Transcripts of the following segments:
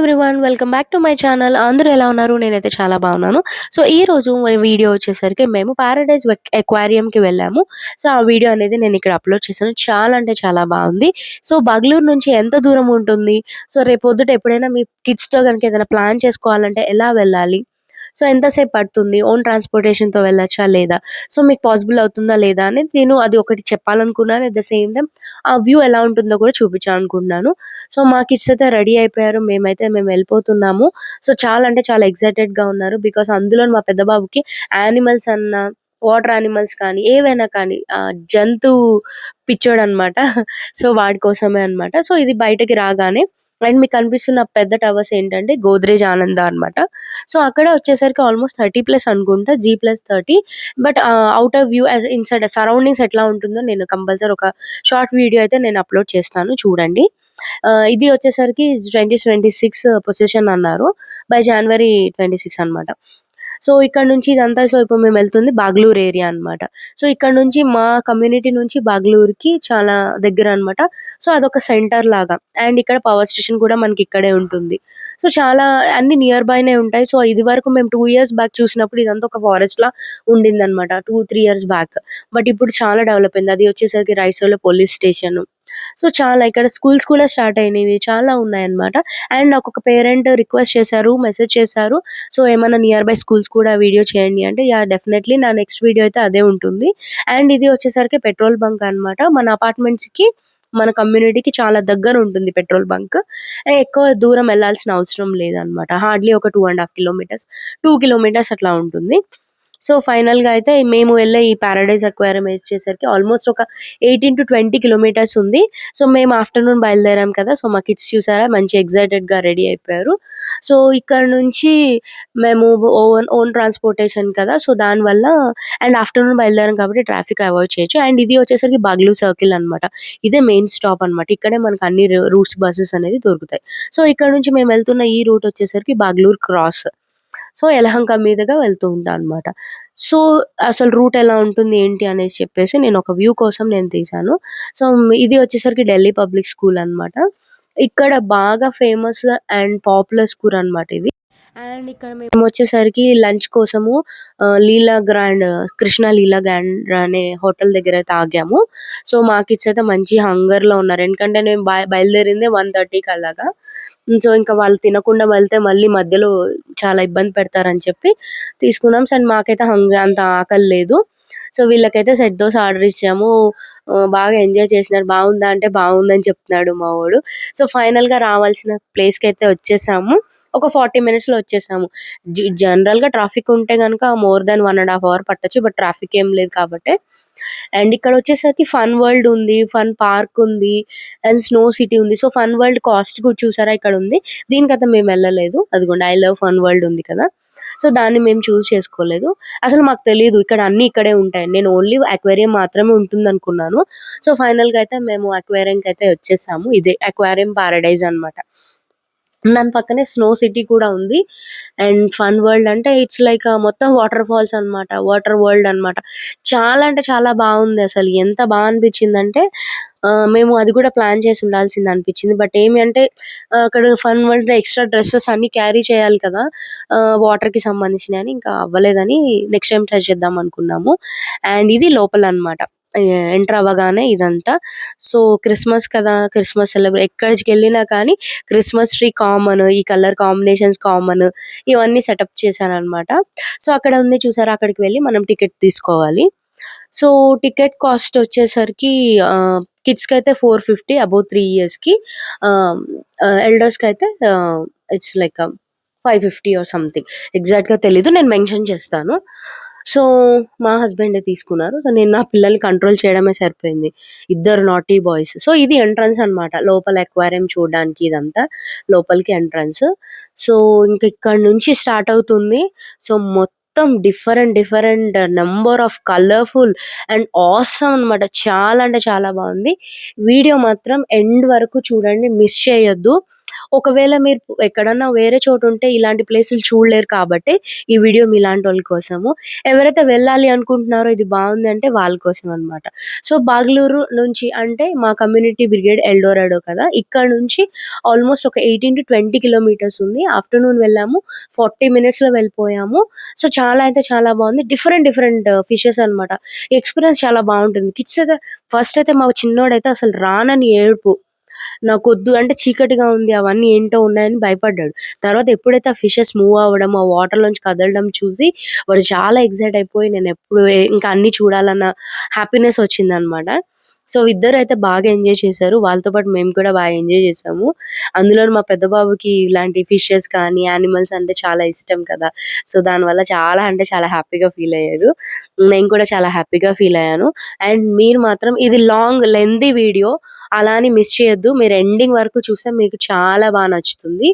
Everyone. Welcome back to my channel. అందరూ ఎలా ఉన్నారు? నేనైతే చాలా బాగున్నాను. సో, ఈరోజు వీడియో వచ్చేసరికి మేము పారడైజ్ అక్వేరియంకి వెళ్ళాము. సో, ఆ వీడియో అనేది నేను ఇక్కడ అప్‌లోడ్ చేశాను. చాలా అంటే చాలా బాగుంది. సో, బెంగుళూరు నుంచి ఎంత దూరం ఉంటుంది? సో, రేపొద్దుట ఎప్పుడైనా మీ కిడ్స్‌తో గనుక ఏదైనా ప్లాన్ చేసుకోవాలంటే ఎలా వెళ్ళాలి? సో, ఎంతసేపు పడుతుంది? ఓన్ ట్రాన్స్‌పోర్టేషన్‌తో వెళ్ళొచ్చా? లేదా? సో, మీకు పాసిబుల్ అవుతుందా? లేదా? అనేది నేను అది ఒకటి చెప్పాలనుకున్నాను. అట్ ద సేమ్ టైమ్ ఆ వ్యూ ఎలా ఉంటుందో కూడా చూపించాలనుకుంటున్నాను. సో, మా కిడ్స్ అయితే రెడీ అయిపోయారు. మేము వెళ్ళిపోతున్నాము. సో, చాలా అంటే చాలా ఎక్సైటెడ్‌గా ఉన్నారు. బికాజ్ అందులో మా పెద్ద బాబుకి యానిమల్స్ వాటర్ యానిమల్స్ కానీ, ఏవైనా కానీ జంతువు పిచ్చోడనమాట. సో, వాడి కోసమే అన్నమాట. సో, ఇది బయటకి రాగానే అండ్ మీకు కనిపిస్తున్న పెద్ద టవర్స్ ఏంటంటే గోద్రేజ్ ఆనంద అన్నమాట. సో, అక్కడ వచ్చేసరికి ఆల్మోస్ట్ 30+ అనుకుంటా. G+30. But outer view and inside surroundings ఎట్లా ఉంటుందో నేను కంపల్సరీ ఒక షార్ట్ వీడియో అయితే నేను అప్‌లోడ్ చేస్తాను చూడండి. ఇది వచ్చేసరికి 2026 పొసెషన్ అన్నారు. బై జనవరి 26 అన్నమాట. సో, ఇక్కడ నుంచి ఇదంతా సో, ఇప్పుడు మేము వెళ్తుంది బాగ్లూర్ ఏరియా అన్నమాట. సో, ఇక్కడ నుంచి మా కమ్యూనిటీ నుంచి బాగ్లూర్‌కి చాలా దగ్గరన్నమాట. సో, అదొక సెంటర్ లాగా. అండ్ ఇక్కడ పవర్ స్టేషన్ కూడా మనకి ఇక్కడే ఉంటుంది. సో, చాలా అన్నీ నియర్ బైనే ఉంటాయి. సో, ఇదివరకు మేము 2 ఇయర్స్ బ్యాక్ చూసినప్పుడు ఇదంతా ఒక ఫారెస్ట్‌లా ఉండిందన్నమాట. 2, 3 ఇయర్స్ బ్యాక్. బట్ ఇప్పుడు చాలా డెవలప్ అయింది. అది వచ్చేసరికి రైట్ సైడ్‌లో పోలీస్ స్టేషన్. సో, చాలా ఇక్కడ స్కూల్స్ కూడా స్టార్ట్ అయినవి. చాలా ఉన్నాయన్నమాట. అండ్ నాకొక పేరెంట్ రిక్వెస్ట్ చేశారు, మెసేజ్ చేశారు. సో, ఏమన్నా నియర్ బై స్కూల్స్ కూడా వీడియో చేయండి అంటే, యాహ్! డెఫినైట్‌లీ నా నెక్స్ట్ వీడియో అయితే అదే ఉంటుంది. అండ్ ఇది వచ్చేసరికి పెట్రోల్ బంక్ అన్నమాట. మన అపార్ట్మెంట్స్‌కి, మన కమ్యూనిటీకి చాలా దగ్గర ఉంటుంది పెట్రోల్ బంక్. ఎక్కువ దూరం వెళ్ళాల్సిన అవసరం లేదన్నమాట. హార్డ్‌లీ ఒక 2½ కిలోమీటర్స్, 2 కిలోమీటర్స్ అట్లా ఉంటుంది. సో, ఫైనల్‌గా అయితే మేము వెళ్ళే ఈ పారడైజ్ అక్వేరియం వచ్చేసరికి ఆల్మోస్ట్ ఒక 18-20 కిలోమీటర్స్ ఉంది. సో, మేము ఆఫ్టర్‌నూన్ బయలుదేరాం కదా! సో, మా కిడ్స్ చూసారా మంచి ఎక్సైటెడ్‌గా రెడీ అయిపోయారు. సో, ఇక్కడ నుంచి మేము ఓన్ ట్రాన్స్‌పోర్టేషన్ కదా! సో, దానివల్ల అండ్ ఆఫ్టర్‌నూన్ బయలుదేరాం కాబట్టి ట్రాఫిక్ అవాయిడ్ చేయొచ్చు. అండ్ ఇది వచ్చేసరికి బాగ్లూ సర్కిల్ అన్నమాట. ఇదే మెయిన్ స్టాప్ అన్నమాట. ఇక్కడే మనకు అన్ని రూట్స్ బసెస్ అనేది దొరుకుతాయి. సో, ఇక్కడ నుంచి మేము వెళ్తున్న ఈ రూట్ వచ్చేసరికి బాగ్లూర్ క్రాస్. సో, యలహంక మీదుగా వెళ్తూ ఉంటా అన్నమాట. సో, అసలు రూట్ ఎలా ఉంటుంది ఏంటి అనేసి చెప్పేసి నేను ఒక వ్యూ కోసం నేను తీశాను. సో, ఇది వచ్చేసరికి ఢిల్లీ పబ్లిక్ స్కూల్ అన్నమాట. ఇక్కడ బాగా ఫేమస్ అండ్ పాపులర్ స్కూల్ అన్నమాట ఇది. అండ్ ఇక్కడ మేమొచ్చేసరికి లంచ్ కోసము లీలా గ్రాండ్, కృష్ణ లీలా గ్రాండ్ అనే హోటల్ దగ్గరైతే ఆగాము. సో, మా కిడ్స్ అయితే మంచి హంగర్‌లో ఉన్నారు. ఎందుకంటే నేను బయలుదేరిందే 1:30కి అలాగా. సో, ఇంకా వాళ్ళు తినకుండా వెళ్తే మళ్ళీ మధ్యలో చాలా ఇబ్బంది పెడతారని చెప్పి తీసుకున్నాం. సో, అండ్ మాకైతే అంత ఆకలి లేదు. సో, వీళ్ళకైతే సెట్ దోస ఆర్డర్ ఇచ్చాము. బాగా ఎంజాయ్ చేసినారు. బావుందా అంటే బావుందని చెప్తున్నాడు మా వోడు. సో, ఫైనల్‌గా రావాల్సిన ప్లేస్‌కైతే వచ్చేసాము. ఒక 40 మినిట్స్‌లో వచ్చేసాము. జనరల్‌గా ట్రాఫిక్ ఉంటే గనుక మోర్ దాన్ 1½ అవర్ పట్టొచ్చు. బట్ ట్రాఫిక్ ఏం లేదు కాబట్టే. అండ్ ఇక్కడ వచ్చేసరికి ఫన్ వరల్డ్ ఉంది. ఫన్ పార్క్ ఉంది. అండ్ స్నో సిటీ ఉంది. సో, ఫన్ వరల్డ్ కాస్ట్ కూడా చూసారా ఇక్కడ ఉంది. దీనికైతే మేము వెళ్ళలేదు. అదిగోండి ఐ లవ్ ఫన్ వరల్డ్ ఉంది కదా! సో, దాన్ని మేము చూజ్ చేసుకోలేదు. అసలు మాకు తెలీదు ఇక్కడ అన్నీ ఇక్కడే ఉంటాయి. నేను ఓన్లీ అక్వేరియం మాత్రమే ఉంటుందనుకున్నాను. సో, ఫైనల్‌గా అయితే మేము అక్వేరియంకైతే వచ్చేసాము. ఇదే అక్వేరియం పారడైజ్ అన్నమాట. దాని పక్కనే స్నో సిటీ కూడా ఉంది. అండ్ ఫన్ వరల్డ్ అంటే ఇట్స్ లైక్ మొత్తం వాటర్ ఫాల్స్ అన్నమాట. వాటర్ వరల్డ్ అన్నమాట. చాలా అంటే చాలా బాగుంది అసలు. ఎంత అనిపించిందంటే మేము అది కూడా ప్లాన్ చేసి ఉండాల్సింది అనిపించింది. బట్ ఏమి అంటే అక్కడ ఫన్ వరల్డ్ ఎక్స్‌ట్రా డ్రెసెస్ అన్నీ క్యారీ చేయాలి కదా! వాటర్‌కి సంబంధించినయి అని ఇంకా అవ్వలేదని నెక్స్ట్ టైమ్ ట్రై చేద్దాం అనుకున్నాము. అండ్ ఇది లోపలన్నమాట. ఎంటర్ అవ్వగానే ఇదంతా. సో, క్రిస్మస్ కదా! క్రిస్మస్ ఎక్కడికెళ్ళినా కానీ క్రిస్మస్ ట్రీ కామన్. ఈ కలర్ కాంబినేషన్స్ కామన్. ఇవన్నీ సెటప్ చేశారనమాట. సో, అక్కడ ఉంది చూసారా? అక్కడికి వెళ్లి మనం టికెట్ తీసుకోవాలి. సో, టికెట్ కాస్ట్ వచ్చేసరికి కిడ్స్‌కైతే 450 అబోవ్ 3 ఇయర్స్‌కి. ఆహ్, ఎల్డర్స్‌కైతే ఇట్స్ లైక్ 550 ఆర్ సంథింగ్. ఎగ్జాక్ట్‌గా తెలీదు. నేను మెన్షన్ చేస్తాను. సో, మా హస్బెండే తీసుకున్నారు. సో, నేను నా పిల్లల్ని కంట్రోల్ చేయడమే సరిపోయింది. ఇద్దరు నాటీ బాయ్స్. సో, ఇది ఎంట్రన్స్ అన్నమాట. లోపల అక్వేరియం చూడడానికి ఇదంతా. లోపలికి ఎంట్రన్స్. సో, ఇంక ఇక్కడ నుంచి స్టార్ట్ అవుతుంది. సో, మొత్తం different number of colourful and awesome అన్నమాట. చాలా అంటే చాలా బాగుంది. వీడియో మాత్రం ఎండ్ వరకు చూడండి. మిస్ చేయొద్దు. ఒకవేళ మీరు ఎక్కడన్నా వేరే చోటుంటే ఇలాంటి ప్లేసులు చూడలేరు కాబట్టి ఈ వీడియో మీలాంటోళ్ళ కోసము. ఎవరైతే వెళ్ళాలి అనుకుంటున్నారో ఇది బావుంది అంటే వాళ్ళ కోసం అన్నమాట. సో, బాగ్లూరు నుంచి అంటే మా కమ్యూనిటీ బ్రిగేడ్ ఎల్డోరాడో కదా! ఇక్కడ నుంచి ఆల్‌మోస్ట్ ఒక 18-20 కిలోమీటర్స్ ఉంది. ఆఫ్టర్‌నూన్ వెళ్ళాము. 40 మినిట్స్‌లో వెళ్ళిపోయాము. సో, చాలా అయితే చాలా బావుంది. డిఫరెంట్ డిఫరెంట్ ఫిషెస్ అన్నమాట. ఎక్స్‌పీరియన్స్ చాలా బావుంటుంది. కిడ్స్ అయితే ఫస్ట్ అయితే మా చిన్నోడైతే అసలు రానని ఏడుపు. నాకొద్దు అంటే చీకటిగా ఉంది. అవన్నీ ఏంటో ఉన్నాయని భయపడ్డాడు. తర్వాత ఎప్పుడైతే ఆ ఫిషెస్ మూవ్ అవ్వడం, ఆ వాటర్‌లోంచి కదలడం చూసి వాడు చాలా ఎక్సైట్ అయిపోయి నేనెప్పుడు ఇంకా అన్నీ చూడాలన్న హ్యాపీనెస్ వచ్చిందనమాట. సో, ఇద్దరైతే బాగా ఎంజాయ్ చేశారు. వాళ్ళతో పాటు మేము కూడా బాగా ఎంజాయ్ చేశాము. అందులోను మా పెద్ద బాబుకి ఇలాంటి ఫిషెస్ కానీ, యానిమల్స్ అంటే చాలా ఇష్టం కదా! సో, దానివల్ల చాలా అంటే చాలా హ్యాపీగా ఫీల్ అయ్యారు. నేను కూడా చాలా హ్యాపీగా ఫీల్ అయ్యాను. అండ్ మీరు మాత్రం ఇది లాంగ్ లెంథీ వీడియో. అలా అని మిస్ చేయొద్దు. మీరు ఎండింగ్ వరకు చూస్తే మీకు చాలా నచ్చుతుంది.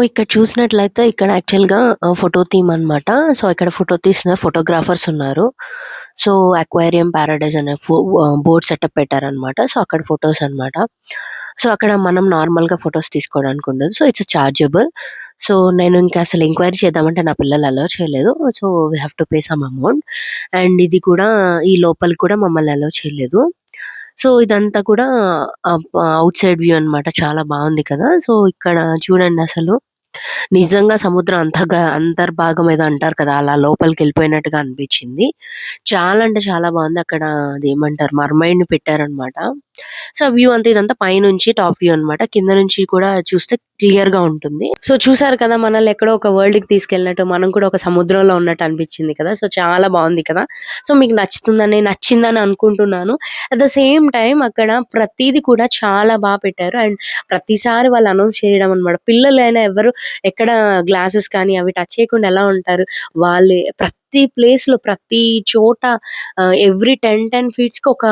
ఇక్కడ చూసినట్లయితే ఇక్కడ యాక్చువల్‌గా ఫోటో థీమ్ అనమాట. సో, ఇక్కడ ఫోటో తీసిన ఫోటోగ్రాఫర్స్ ఉన్నారు. సో, అక్వేరియం పారడైజ్ అనే బోర్డ్ సెటప్ పెట్టారనమాట. సో, అక్కడ ఫోటోస్ అనమాట. సో, అక్కడ మనం నార్మల్‌గా ఫోటోస్ తీసుకోవడానికి ఉండదు. So, it's chargeable. సో, నేను ఇంకా అసలు ఎంక్వైరీ చేద్దామంటే నా పిల్లలు అలో చేయలేదు. So, we have to pay some amount. And ఇది కూడా ఈ లోపలికి కూడా మమ్మల్ని అలో చేయలేదు. సో, ఇదంతా కూడా ఔట్ సైడ్ వ్యూ అనమాట. చాలా బావుంది కదా! సో, ఇక్కడ చూడండసలు నిజంగా సముద్రం అంతర్భాగం ఏదో అంటారు కదా! అలా లోపలికెళ్ళిపోయినట్టుగా అనిపిచ్చింది. చాలా అంటే చాలా బావుంది. అక్కడ అదేమంటారు మర్మైడ్‌ని పెట్టారనమాట. సో, వ్యూ అంతా ఇదంతా పైనుంచి టాప్ వ్యూ అనమాట. కింద నుంచి కూడా చూస్తే క్లియర్‌గా ఉంటుంది. సో, చూసారు కదా! మనల్ని ఎక్కడో ఒక వరల్డ్‌కి తీసుకెళ్ళినట్టు, మనం కూడా ఒక సముద్రంలో ఉన్నట్టు అనిపిచ్చింది కదా! సో, చాలా బావుంది కదా! సో, మీకు నచ్చిందని అనుకుంటున్నాను. అట్ ద సేమ్ టైమ్ అక్కడ ప్రతీది కూడా చాలా పెట్టారు. అండ్ ప్రతిసారి వాళ్ళు అనౌన్స్ చేయడం అనమాట. పిల్లలైనా ఎవరు ఎక్కడ గ్లాసెస్ కానీ అవి టచ్ చేయకుండా ఎలా ఉంటారు? వాళ్ళే ప్రతి ప్లేస్‌లో ప్రతి చోట ఎవ్రీ 10 ఫీట్స్‌కి ఒక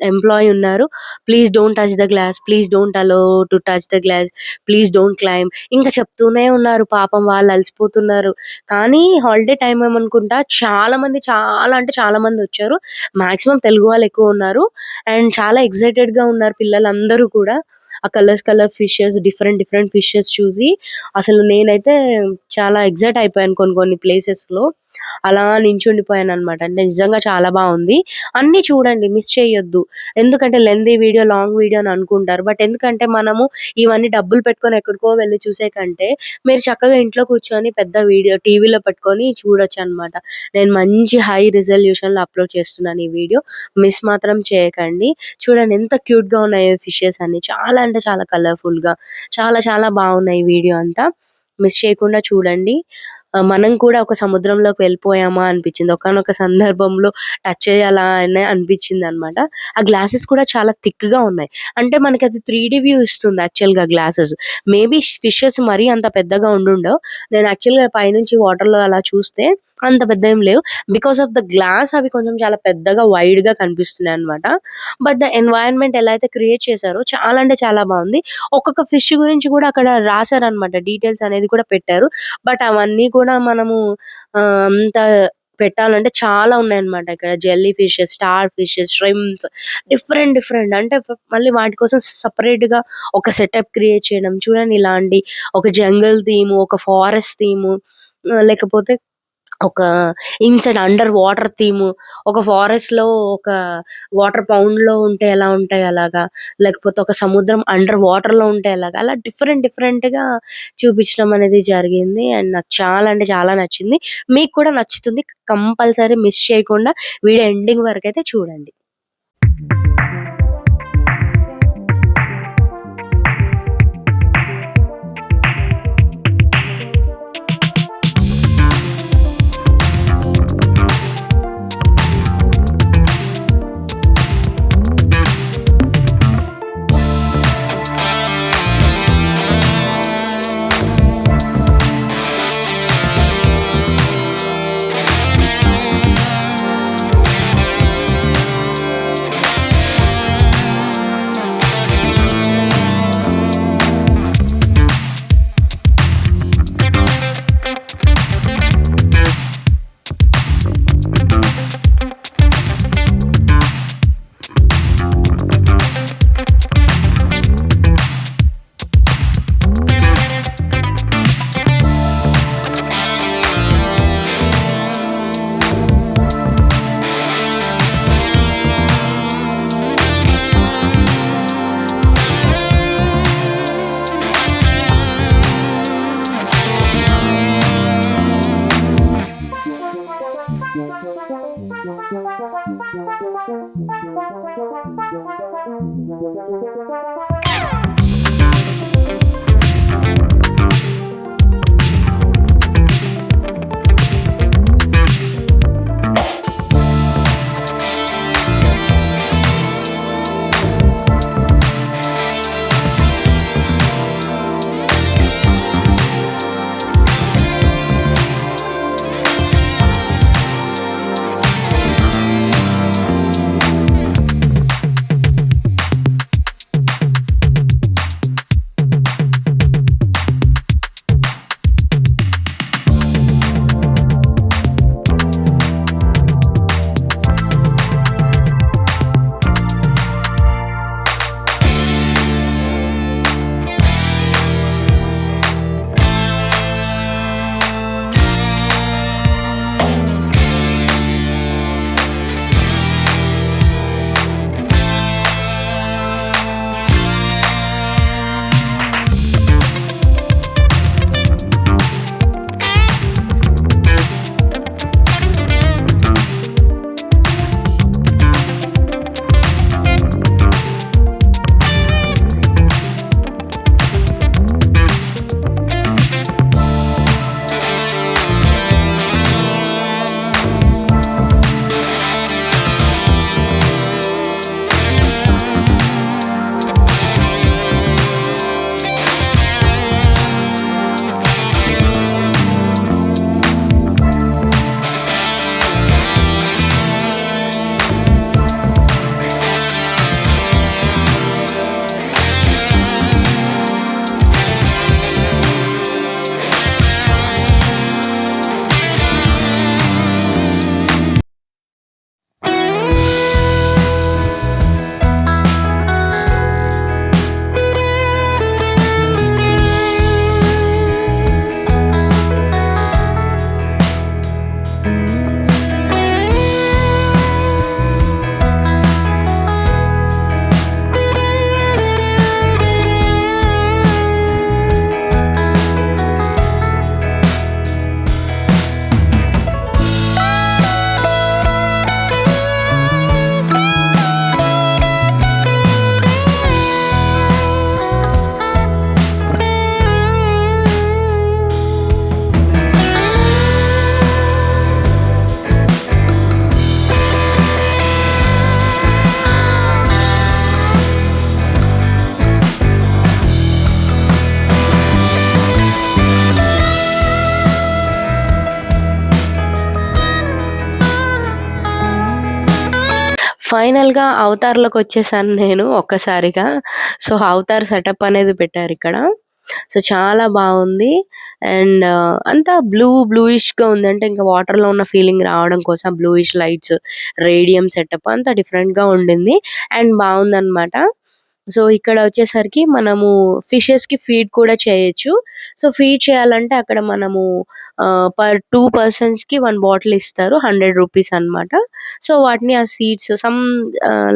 ఎంప్లాయీ ఉన్నారు. Please don't touch the glass. Please don't allow to touch the glass. Please don't climb. ఇంకా చెప్తూనే ఉన్నారు. పాపం వాళ్ళు అలసిపోతున్నారు. కానీ హాలిడే టైమ్ ఏమనుకుంటా చాలా అంటే చాలా మందొచ్చారు. మాక్సిమం తెలుగు వాళ్ళు ఎక్కువున్నారు. అండ్ చాలా ఎక్సైటెడ్‌గా ఉన్నారు పిల్లలందరూ కూడా. ఆ కలర్ ఫిషెస్ డిఫరెంట్ ఫిషెస్ చూసి అసలు నేనైతే చాలా ఎక్సైట్ అయిపోయాను కొన్ని కొన్ని ప్లేసెస్‌లో. అలా నించుండిపోయాననమాట. అంటే నిజంగా చాలా బావుంది. అన్నీ చూడండి, మిస్ చేయొద్దు. ఎందుకంటే లెంథీ వీడియో, లాంగ్ వీడియో అని అనుకుంటారు. బట్ ఎందుకంటే మనము ఇవన్నీ డబ్బులు పెట్టుకొని ఎక్కడికో వెళ్లి చూసే కంటే మీరు చక్కగా ఇంట్లో కూర్చొని పెద్ద వీడియో టీవీలో పెట్టుకొని చూడొచ్చనమాట. నేను మంచి హై రిజల్యూషన్‌లో అప్‌లోడ్ చేస్తున్నాను ఈ వీడియో. మిస్ మాత్రం చేయకండి. చూడండి ఎంత క్యూట్‌గా ఉన్నాయో ఫిషెస్ అన్ని. చాలా అంటే చాలా కలర్‌ఫుల్‌గా చాలా బావున్నాయి ఈ వీడియో అంతా. మిస్ చేయకుండా చూడండి. మనం కూడా ఒక సముద్రంలోకి వెళ్ళిపోయామా అనిపించింది. ఒకానొక సందర్భంలో టచ్ చేయాలా అని అనిపించిందనమాట. ఆ గ్లాసెస్ కూడా చాలా థిక్‌గా ఉన్నాయి. అంటే మనకది 3D వ్యూ ఇస్తుంది యాక్చువల్‌గా గ్లాసెస్. మేబీ ఫిషెస్ మరీ అంత పెద్దగా ఉండుండవు. నేను యాక్చువల్‌గా పైనుంచి వాటర్‌లో అలా చూస్తే అంత పెద్దవేం లేవు. బికాస్ ఆఫ్ ద గ్లాస్ అవి కొంచెం చాలా పెద్దగా వైడ్‌గా కనిపిస్తున్నాయన్నమాట. బట్ ద ఎన్వైర్న్‌మెంట్ ఎలా అయితే క్రియేట్ చేశారో చాలా అంటే చాలా బావుంది. ఒక్కొక్క ఫిష్ గురించి కూడా అక్కడ రాసారన్నమాట. డీటెయిల్స్ అనేది కూడా పెట్టారు. బట్ అవన్నీ కూడా మనము అంత పెట్టాలంటే చాలా ఉన్నాయన్నమాట. ఇక్కడ jelly fishes, star fishes, shrimps different అంటే మళ్ళీ వాటి కోసం సెపరేట్‌గా ఒక సెటప్ క్రియేట్ చేయడం. చూడండి ఇలాంటి ఒక జంగల్ థీమ్, ఒక ఫారెస్ట్ థీమ్, లేకపోతే ఒక ఇన్‌సైడ్ అండర్ వాటర్ థీమ్, ఒక ఫారెస్ట్‌లో ఒక వాటర్ పౌండ్‌లో ఉంటే ఎలా ఉంటాయి అలాగా, లేకపోతే ఒక సముద్రం అండర్ వాటర్‌లో ఉంటే ఎలాగా, అలా డిఫరెంట్‌గా చూపించడం అనేది జరిగింది. అండ్ నాకు చాలా అంటే చాలా నచ్చింది. మీకు కూడా నచ్చుతుంది. కంపల్సరీ మిస్ చేయకుండా వీడియో ఎండింగ్ వరకైతే చూడండి. ఫైనల్‌గా అవతార్‌లోకొచ్చేసాను నేను ఒక్కసారిగా. సో, అవతార్ సెటప్ అనేది పెట్టారిక్కడ. సో, చాలా బావుంది. అండ్ అంతా బ్లూయిష్‌గా ఉంది. అంటే ఇంకా వాటర్‌లో ఉన్న ఫీలింగ్ రావడం కోసం బ్లూయిష్ లైట్స్, రేడియం సెటప్ అంతా డిఫరెంట్‌గా ఉండింది. అండ్ బావుందనమాట. సో, ఇక్కడ వచ్చేసరికి మనము ఫిషెస్‌కి ఫీడ్ కూడా చేయొచ్చు. సో, ఫీడ్ చేయాలంటే అక్కడ మనము పర్ 2 పర్సన్స్‌కి 1 బాటిల్ ఇస్తారు. రూ. 100 అన్నమాట. సో, వాటిని ఆ సీడ్స్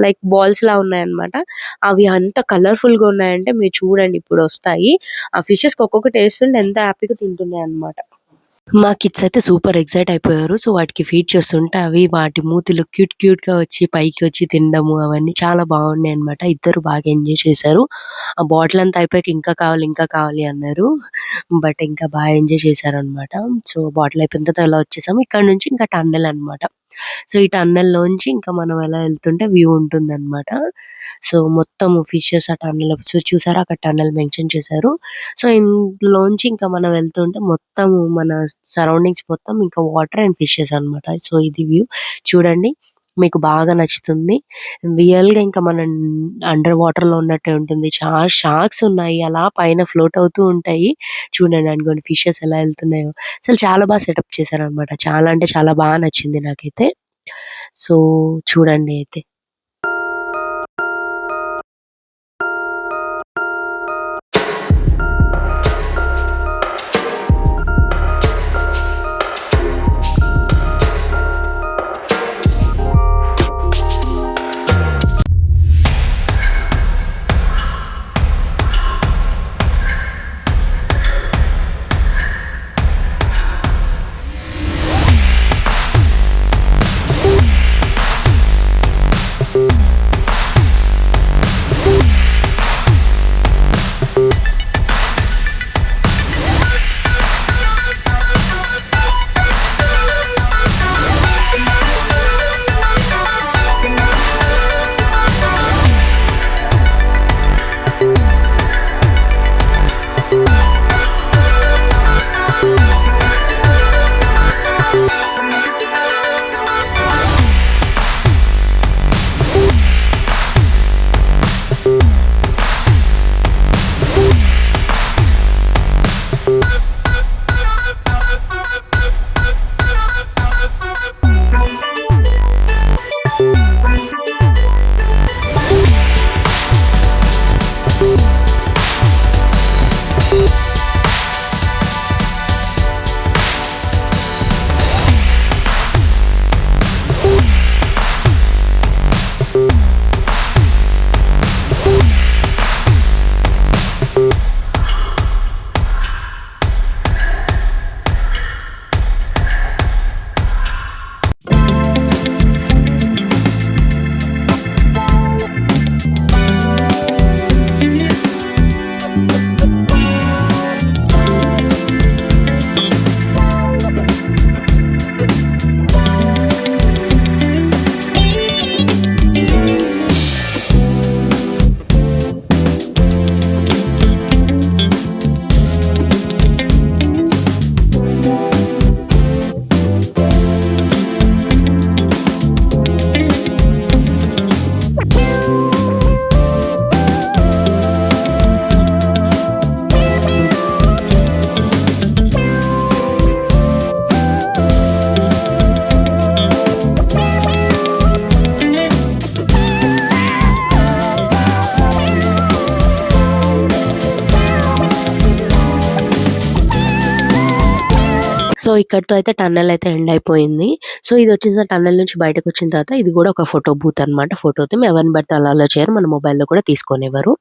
లైక్ బాల్స్‌లా ఉన్నాయన్నమాట. అవి అంత కలర్‌ఫుల్‌గా ఉన్నాయంటే మీరు చూడండి ఇప్పుడొస్తాయి. ఆ ఫిషెస్‌కి ఒక్కొక్కటి ఏస్తుంటే ఎంత హ్యాపీగా తింటున్నాయన్నమాట. మా కిడ్స్ అయితే సూపర్ ఎక్సైట్ అయిపోయారు. సో, వాటికి ఫీడ్ చేస్తుంటే అవి వాటి మూతులు క్యూట్‌గా వచ్చి పైకి వచ్చి తినడము అవన్నీ చాలా బాగున్నాయన్నమాట. ఇద్దరు బాగా ఎంజాయ్ చేశారు. ఆ బాటిల్ అంతా అయిపోయాక ఇంకా కావాలి అన్నారు. బట్ ఇంకా బాగా ఎంజాయ్ చేశారన్నమాట. సో, బాటిల్ అయిపోయిన తర్వాత అలా వచ్చేసాము. ఇక్కడ నుంచి ఇంకా టన్నెల్ అన్నమాట. సో, ఈ టన్నెల్‌లోంచి ఇంకా మనం అలా వెళ్తుంటే వ్యూ ఉంటుందన్నమాట. సో, మొత్తం ఫిషెస్ ఆ టన్నెల్‌లో సో, చూసారా అక్కడ టన్నెల్ మెన్షన్ చేశారు. సో, ఇందులోంచి ఇంకా మనం వెళ్తుంటే మొత్తం మన సరౌండింగ్స్ మొత్తం ఇంకా వాటర్ అండ్ ఫిషెస్ అన్నమాట. సో, ఇది వ్యూ చూడండి. మీకు బాగా నచ్చుతుంది. రియల్‌గా ఇంకా మనం అండర్ వాటర్‌లో ఉన్నట్టే ఉంటుంది. షార్క్స్ ఉన్నాయి. అలా పైన ఫ్లోట్ అవుతూ ఉంటాయి. చూడండి అదిగోండి ఫిషెస్ ఎలా ఎళ్తున్నాయో. అసలు చాలా బాగా సెటప్ చేశారన్నమాట. చాలా అంటే చాలా బాగా నచ్చింది నాకైతే. సో, చూడండి అయితే. సో, ఇక్కడితో అయితే టన్నెల్ అయితే ఎండ్ అయిపోయింది. సో, ఇదొచ్చేసి టన్నెల్ నుంచి బయటకొచ్చిన తర్వాత ఇది గూడా ఒక ఫోటో బూత్ అన్నమాట. ఫోటో‌తో ఎవరిని పడితే అలా అలో చేయరు. మన మొబైల్‌లో కూడా తీసుకోనివ్వరు.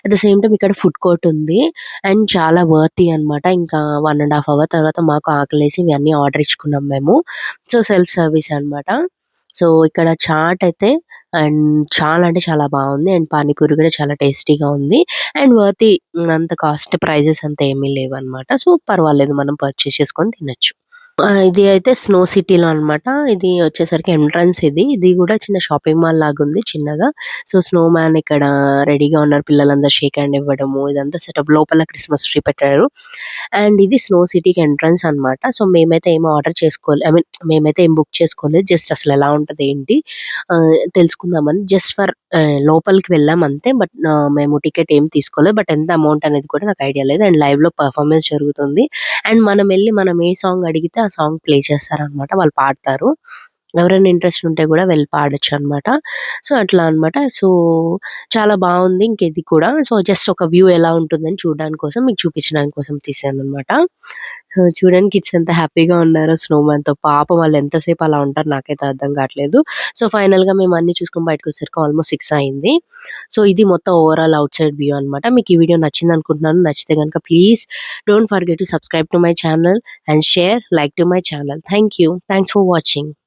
అట్ ద సేమ్ టైమ్ ఇక్కడ ఫుడ్ కోర్ట్ ఉంది. అండ్ చాలా వర్తీ అన్నమాట. ఇంకా 1 ½ అవర్ తర్వాత మాకు ఆకలేసి ఇవన్నీ ఆర్డర్ ఇచ్చుకున్నాం మేము. సో, సెల్ఫ్ సర్వీస్ అన్నమాట. సో, ఇక్కడ చాట్ అయితే అండ్ చాలా అంటే చాలా బావుంది. అండ్ పానీపూరి కూడా చాలా టేస్టీగా ఉంది. అండ్ వర్తీ అంత కాస్ట్ ప్రైజెస్ అంత ఏమీ లేవన్నమాట. సో, పర్వాలేదు మనం పర్చేస్ చేసుకొని తినొచ్చు. ఇది అయితే స్నో సిటీలో అన్నమాట. ఇది వచ్చేసరికి ఎంట్రన్స్ ఇది. ఇది గూడా చిన్న షాపింగ్ మాల్ లాగుంది చిన్నగా. సో, స్నో మ్యాన్ ఇక్కడ రెడీగా ఉన్నారు. పిల్లలందరూ షేక్ హ్యాండ్ ఇవ్వడము ఇదంతా సెటప్. లోపల క్రిస్మస్ ట్రీ పెట్టారు. అండ్ ఇది స్నో సిటీకి ఎంట్రన్స్ అన్నమాట. సో, మేమైతే ఏమి ఆర్డర్ చేసుకోలే. ఐ మీన్ మేమైతే ఏం బుక్ చేసుకోలేదు. జస్ట్ అసలు ఎలా ఉంటది ఏంటి తెలుసుకుందామని జస్ట్ ఫర్ లోపలికి వెళ్ళాం అంతే. బట్ మేము టికెట్ ఏం తీసుకోలేదు. బట్ ఎంత అమౌంట్ అనేది కూడా నాకు ఐడియా లేదు. అండ్ లైవ్‌లో పెర్ఫార్మన్స్ జరుగుతుంది. అండ్ మనం ఏ సాంగ్ అడిగితే ఆ సాంగ్ ప్లే చేస్తారనమాట. వాళ్ళు పాడతారు. ఎవరైనా ఇంట్రెస్ట్ ఉంటే గూడా వెళ్లి పాడొచ్చనమాట. సో, అట్లా అనమాట. సో, చాలా బావుంది ఇంక ఇది కూడా. సో, జస్ట్ ఒక వ్యూ ఎలా ఉంటుందని చూడడానికి కోసం మీకు చూపించడానికి కోసం తీశాననమాట. సో, చూడండి కిడ్స్ ఎంత హ్యాపీగా ఉన్నారో స్నోమాన్‌తో. పాపం వాళ్ళు ఎంతసేపు అలా ఉంటారో నాకైతే అర్థం కావట్లేదు. సో, ఫైనల్‌గా మేము అన్నీ చూసుకొని బయటకొచ్చేసరికి ఆల్‌మోస్ట్ 6 అయింది. సో, ఇది మొత్తం ఓవరాల్ ఔట్ సైడ్ వ్యూ అనమాట. మీకు ఈ వీడియో నచ్చిందనుకుంటున్నాను. నచ్చితే గనుక please don't forget to subscribe to my channel and share, like to my channel. Thank you. Thanks for watching.